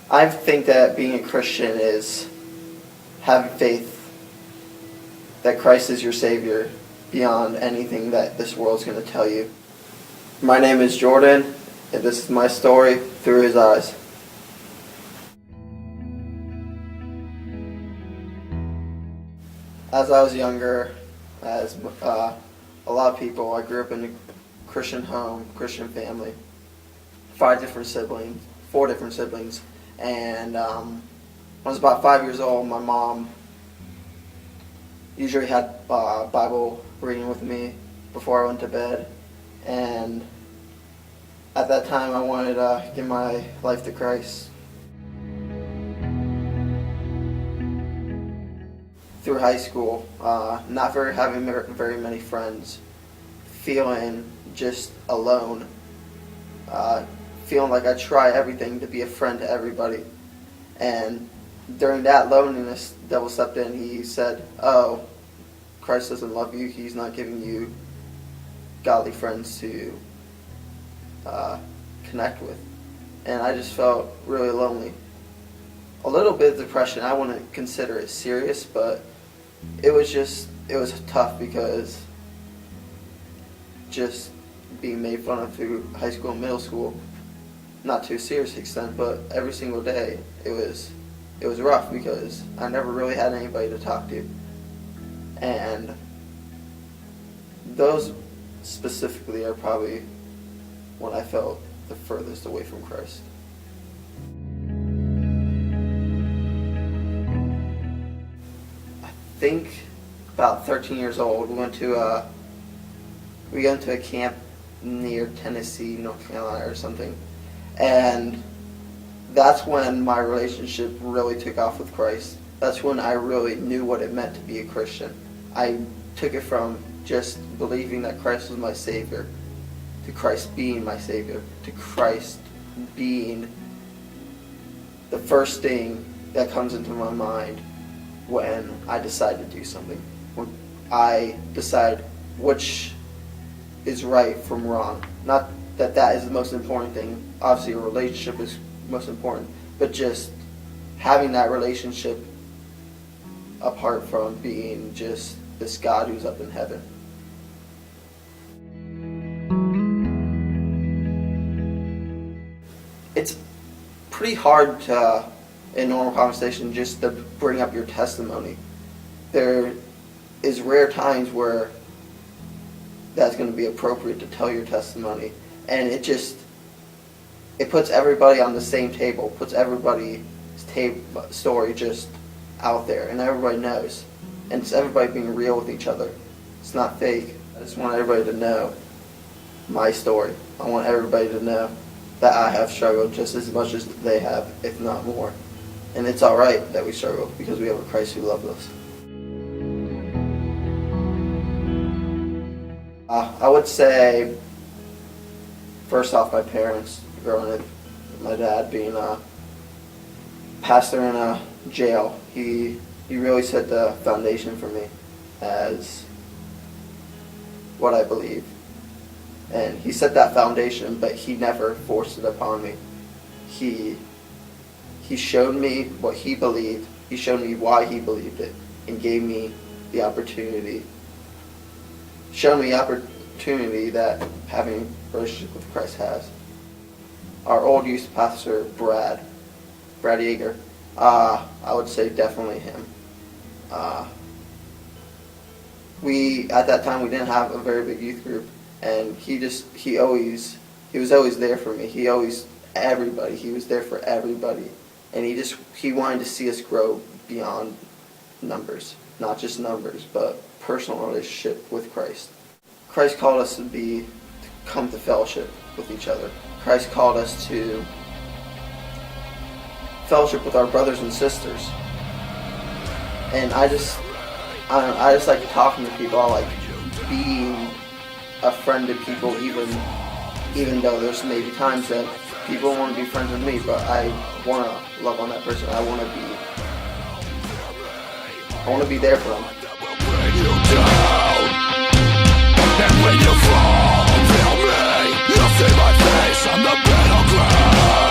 I think that being a Christian is having faith that Christ is your Savior beyond anything that this world is going to tell you. My name is Jordan, and this is my story through his eyes. As I was younger, as a lot of people, I grew up in a Christian home, Christian family, 4 different siblings, and when I was about 5 years old, my mom usually had Bible reading with me before I went to bed, and at that time I wanted to give my life to Christ. Through high school, not having very many friends, feeling just alone, feeling like I try everything to be a friend to everybody. And during that loneliness, the devil stepped in. He said, "Oh, Christ doesn't love you. He's not giving you godly friends to connect with." And I just felt really lonely. A little bit of depression. I wouldn't consider it serious, but it was tough because just being made fun of through high school and middle school, not to a serious extent, but every single day it was rough because I never really had anybody to talk to. And those specifically are probably when I felt the furthest away from Christ. I think about 13 years old, we went to a camp near Tennessee, North Carolina or something, and that's when my relationship really took off with Christ. That's when I really knew what it meant to be a Christian. I took it from just believing that Christ was my Savior, to Christ being my Savior, to Christ being the first thing that comes into my mind when I decide to do something. When I decide which is right from wrong. Not that that is the most important thing. Obviously a relationship is most important, but just having that relationship apart from being just this God who's up in heaven. It's pretty hard to, in normal conversation, just to bring up your testimony. There is rare times where that's going to be appropriate to tell your testimony, and it puts everybody on the same table, puts everybody's story just out there, and everybody knows, and it's everybody being real with each other. It's not fake. I just want everybody to know my story. I want everybody to know that I have struggled just as much as they have, if not more. And it's alright that we struggle because we have a Christ who loves us. I would say, first off, my parents growing up, my dad being a pastor in a jail, he really set the foundation for me as what I believe. And he set that foundation, but he never forced it upon me. He showed me what he believed. He showed me why he believed it, and gave me the opportunity. Showed me the opportunity that having a relationship with Christ has. Our old youth pastor, Brad Yeager, I would say definitely him. At that time we didn't have a very big youth group, and he was always there for me. He was there for everybody, and he wanted to see us grow beyond numbers, not just numbers, but personal relationship with Christ. Christ called us to come to fellowship with each other. Christ called us to fellowship with our brothers and sisters. And I just like talking to people. I like being a friend to people, even though there's maybe times that people want to be friends with me, but I want to love on that person. I want to be there for them. And when you fall, feel me. You'll see my face on the battleground.